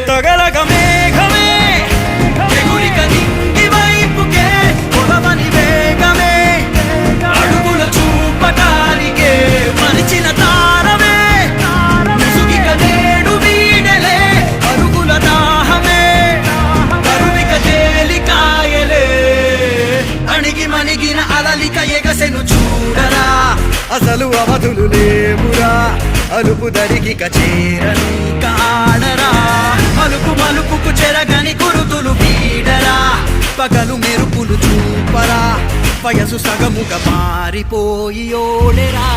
తగలగ మేఘమే ఎగురిక నింగి వైపుకే పొలవని వేగమే అడుగుల చూపటానికే మరిచిన తారమే ముసుగిక నేడు వీడలే అరుగుల దాహమే కరువిక తేలికాయలే అణిగి మణిగిన అలలిక ఎగసెను చూడరా అసలు అవధులు లేవురా అలుపు దరికి చేరని కాడరా మలుపు మలుపుకు చెరగని కురుతులు వీడరా పగలు మెరుపులు చూపరా వయసు సగముగా మారిపోయి ఓడెరా